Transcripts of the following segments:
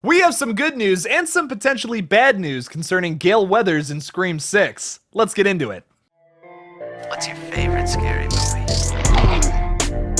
We have some good news and some potentially bad news concerning Gale Weathers in Scream 6. Let's get into it. What's your favorite scary movie?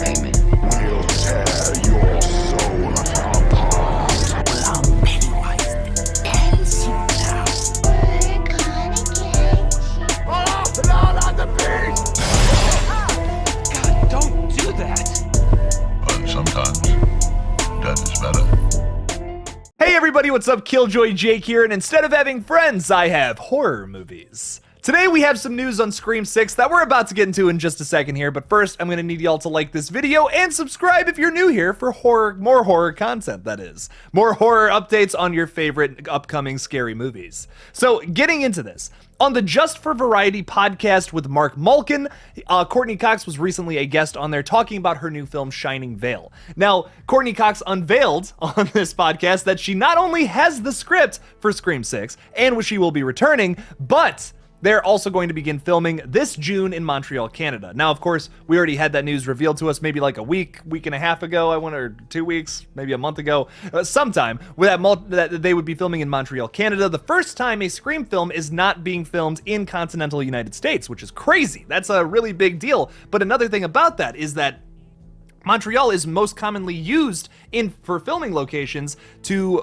Amen. We'll tear your soul apart. Well, I'm Pennywise the dancing now. Oh, Lord on the beast! God, don't do that. But sometimes death is better. Hey everybody, what's up? KillJoy Jake here, and instead of having friends, I have horror movies. Today we have some news on Scream 6 that we're about to get into in just a second here, but first I'm gonna need y'all to like this video and subscribe if you're new here for more horror content, that is. More horror updates on your favorite upcoming scary movies. So getting into this, on the Just for Variety podcast with Mark Malkin, Courtney Cox was recently a guest on there talking about her new film, Shining Vale. Now, Courtney Cox unveiled on this podcast that she not only has the script for Scream 6, and she will be returning, but they're also going to begin filming this June in Montreal, Canada. Now, of course, we already had that news revealed to us maybe like a week and a half ago, or 2 weeks, maybe a month ago, sometime, that they would be filming in Montreal, Canada. The first time a Scream film is not being filmed in continental United States, which is crazy. That's a really big deal. But another thing about that is that Montreal is most commonly used for filming locations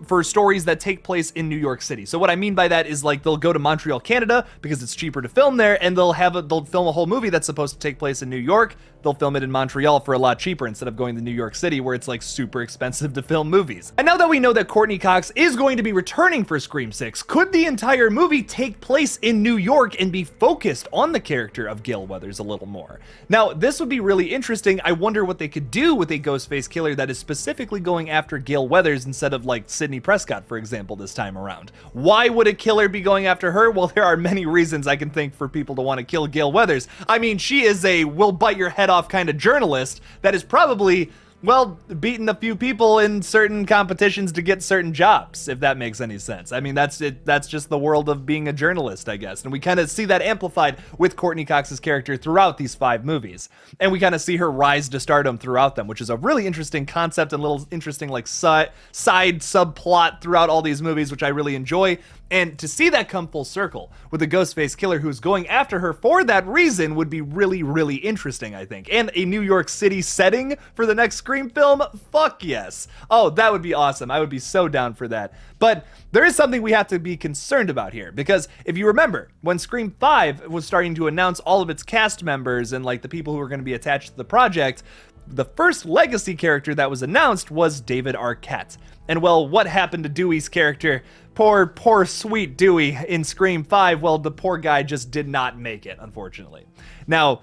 for stories that take place in New York City. So what I mean by that is, like, they'll go to Montreal, Canada because it's cheaper to film there, and they'll film a whole movie that's supposed to take place in New York. They'll film it in Montreal for a lot cheaper instead of going to New York City where it's like super expensive to film movies. And now that we know that Courtney Cox is going to be returning for Scream 6, could the entire movie take place in New York and be focused on the character of Gale Weathers a little more? Now, this would be really interesting. I wonder what they could do with a Ghostface killer that is specifically going after Gale Weathers instead of like Sidney Prescott, for example, this time around. Why would a killer be going after her? Well, there are many reasons I can think for people to want to kill Gale Weathers. I mean, she is a will bite your head off kind of journalist that is probably, well, beaten a few people in certain competitions to get certain jobs, if that makes any sense. I mean, that's it. That's just the world of being a journalist, I guess. And we kind of see that amplified with Courtney Cox's character throughout these 5 movies. And we kind of see her rise to stardom throughout them, which is a really interesting concept and little interesting like side subplot throughout all these movies, which I really enjoy. And to see that come full circle with a Ghostface killer who's going after her for that reason would be really, really interesting, I think. And a New York City setting for the next Scream film? Fuck yes. Oh, that would be awesome. I would be so down for that. But there is something we have to be concerned about here, because if you remember, when Scream 5 was starting to announce all of its cast members and like the people who were going to be attached to the project, the first legacy character that was announced was David Arquette. And well, what happened to Dewey's character? Poor sweet Dewey in Scream 5, well, the poor guy just did not make it, unfortunately. Now,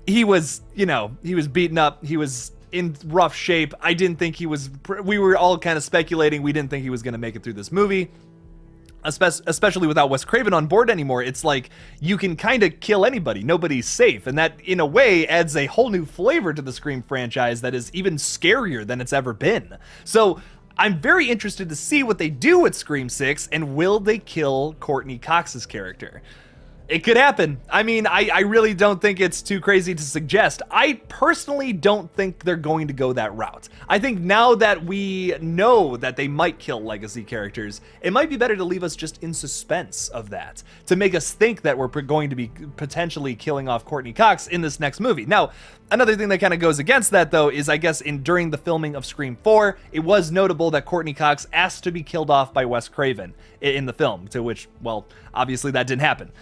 he was beaten up, he was in rough shape. I didn't think we were all kind of speculating, we didn't think he was going to make it through this movie. Especially without Wes Craven on board anymore, it's like you can kind of kill anybody. Nobody's safe. And that, in a way, adds a whole new flavor to the Scream franchise that is even scarier than it's ever been. So I'm very interested to see what they do with Scream 6, and will they kill Courtney Cox's character? It could happen. I mean, I really don't think it's too crazy to suggest. I personally don't think they're going to go that route. I think now that we know that they might kill legacy characters, it might be better to leave us just in suspense of that, to make us think that we're going to be potentially killing off Courtney Cox in this next movie. Now, another thing that kind of goes against that, though, is I guess during the filming of Scream 4, it was notable that Courtney Cox asked to be killed off by Wes Craven in the film, to which, well, obviously that didn't happen.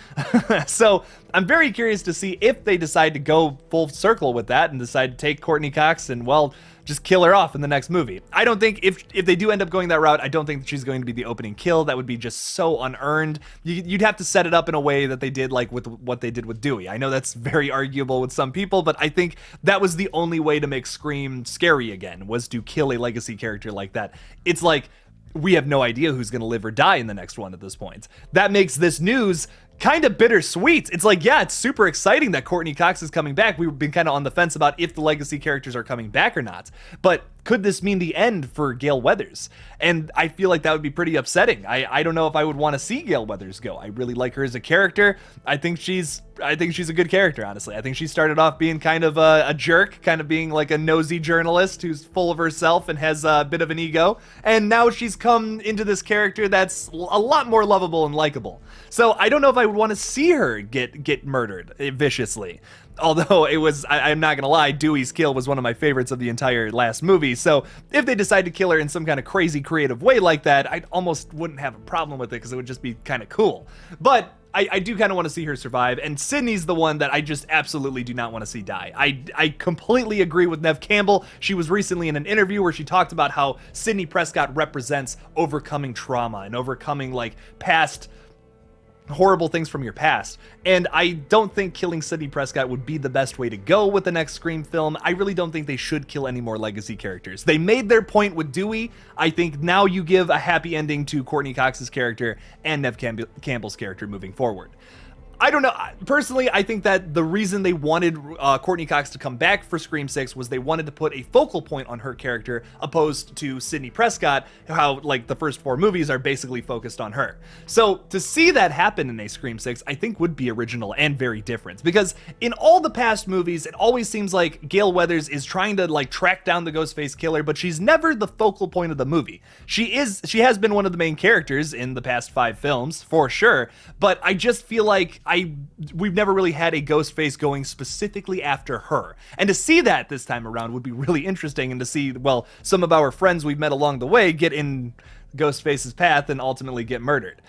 So I'm very curious to see if they decide to go full circle with that and decide to take Courtney Cox and, well, just kill her off in the next movie. I don't think, if they do end up going that route, I don't think that she's going to be the opening kill. That would be just so unearned. You'd have to set it up in a way that they did like with what they did with Dewey. I know that's very arguable with some people, but I think that was the only way to make Scream scary again, was to kill a legacy character like that. It's like, we have no idea who's going to live or die in the next one at this point. That makes this news kind of bittersweet. It's like, yeah, it's super exciting that Courtney Cox is coming back. We've been kind of on the fence about if the legacy characters are coming back or not. But could this mean the end for Gale Weathers? And I feel like that would be pretty upsetting. I don't know if I would want to see Gale Weathers go. I really like her as a character. I think she's a good character, honestly. I think she started off being kind of a jerk, kind of being like a nosy journalist who's full of herself and has a bit of an ego. And now she's come into this character that's a lot more lovable and likable. So I don't know if I would want to see her get murdered viciously. Although I'm not gonna lie, Dewey's kill was one of my favorites of the entire last movie. So if they decide to kill her in some kind of crazy creative way like that, I almost wouldn't have a problem with it because it would just be kind of cool. But I do kind of want to see her survive, and Sydney's the one that I just absolutely do not want to see die. I completely agree with Neve Campbell. She was recently in an interview where she talked about how Sidney Prescott represents overcoming trauma and overcoming like past horrible things from your past. And I don't think killing Sidney Prescott would be the best way to go with the next Scream film. I really don't think they should kill any more legacy characters. They made their point with Dewey. I think now you give a happy ending to Courtney Cox's character and Neve Campbell's character moving forward. I don't know. Personally, I think that the reason they wanted Courtney Cox to come back for Scream 6 was they wanted to put a focal point on her character opposed to Sidney Prescott, how like the first 4 movies are basically focused on her. So to see that happen in a Scream 6, I think would be original and very different, because in all the past movies, it always seems like Gale Weathers is trying to like track down the Ghostface killer, but she's never the focal point of the movie. She has been one of the main characters in the past 5 films for sure, but I just feel like we've never really had a Ghostface going specifically after her. And to see that this time around would be really interesting, and to see, well, some of our friends we've met along the way get in Ghostface's path and ultimately get murdered.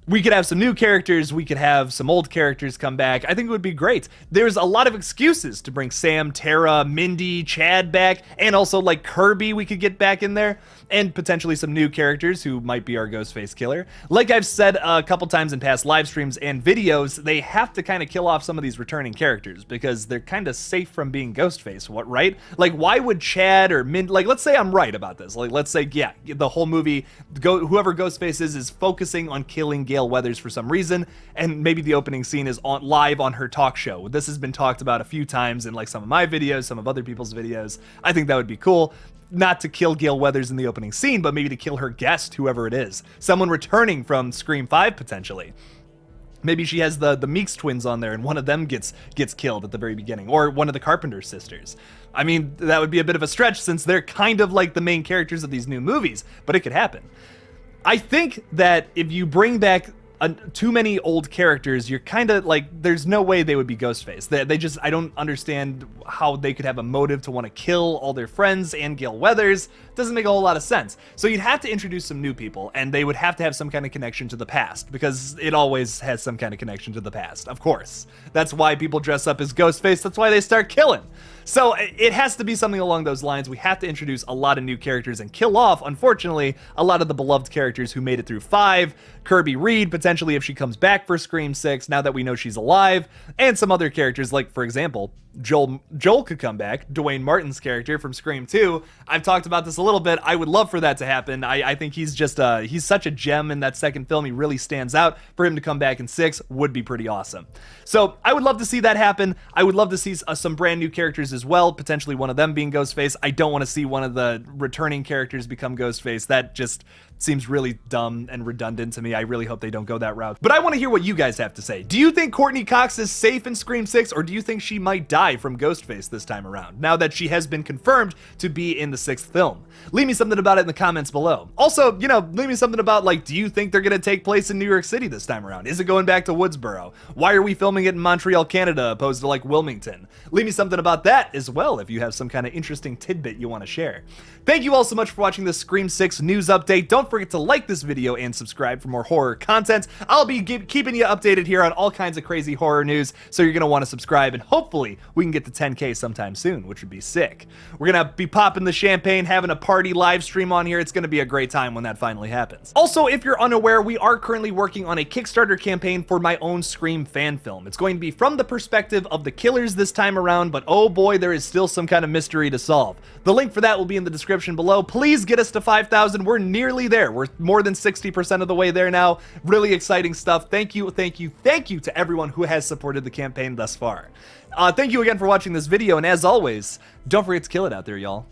We could have some new characters, we could have some old characters come back. I think it would be great. There's a lot of excuses to bring Sam, Tara, Mindy, Chad back, and also like Kirby we could get back in there, and potentially some new characters who might be our Ghostface killer. Like I've said a couple times in past live streams and videos, they have to kind of kill off some of these returning characters because they're kind of safe from being Ghostface, right? Like, why would Chad or Mindy, like, let's say I'm right about this. Like, let's say, yeah, the whole movie, whoever Ghostface is focusing on killing Gale Weathers for some reason, and maybe the opening scene is live on her talk show. This has been talked about a few times in like some of my videos, some of other people's videos. I think that would be cool. Not to kill Gale Weathers in the opening scene, but maybe to kill her guest, whoever it is. Someone returning from Scream 5, potentially. Maybe she has the Meeks twins on there and one of them gets killed at the very beginning, or one of the Carpenter sisters. I mean, that would be a bit of a stretch since they're kind of like the main characters of these new movies, but it could happen. I think that if you bring back too many old characters, you're kind of like, there's no way they would be Ghostface. They just, I don't understand how they could have a motive to want to kill all their friends and Gale Weathers. Doesn't make a whole lot of sense. So you'd have to introduce some new people, and they would have to have some kind of connection to the past, because it always has some kind of connection to the past, of course. That's why people dress up as Ghostface. That's why they start killing. So it has to be something along those lines. We have to introduce a lot of new characters and kill off, unfortunately, a lot of the beloved characters who made it through 5, Kirby Reed, potentially if she comes back for Scream 6, now that we know she's alive, and some other characters, like, for example, Joel could come back, Dwayne Martin's character from Scream 2. I've talked about this a little bit. I would love for that to happen. I think he's just, he's such a gem in that second film. He really stands out. For him to come back in 6 would be pretty awesome. So I would love to see that happen. I would love to see some brand new characters as well, potentially one of them being Ghostface. I don't want to see one of the returning characters become Ghostface. That just seems really dumb and redundant to me. I really hope they don't go that route. But I want to hear what you guys have to say. Do you think Courtney Cox is safe in Scream 6, or do you think she might die from Ghostface this time around, now that she has been confirmed to be in the 6th film? Leave me something about it in the comments below. Also, you know, leave me something about, like, do you think they're gonna take place in New York City this time around? Is it going back to Woodsboro? Why are we filming it in Montreal, Canada, opposed to, like, Wilmington? Leave me something about that as well if you have some kind of interesting tidbit you want to share. Thank you all so much for watching this Scream 6 news update. Don't forget to like this video and subscribe for more horror content. I'll be keeping you updated here on all kinds of crazy horror news, so you're going to want to subscribe, and hopefully we can get to 10K sometime soon, which would be sick. We're going to be popping the champagne, having a party live stream on here. It's going to be a great time when that finally happens. Also, if you're unaware, we are currently working on a Kickstarter campaign for my own Scream fan film. It's going to be from the perspective of the killers this time around, but oh boy, there is still some kind of mystery to solve. The link for that will be in the description below. Please get us to 5,000. We're nearly there. We're more than 60% of the way there now. Really exciting stuff. Thank you to everyone who has supported the campaign thus far. Thank you again for watching this video, and as always, don't forget to kill it out there, y'all.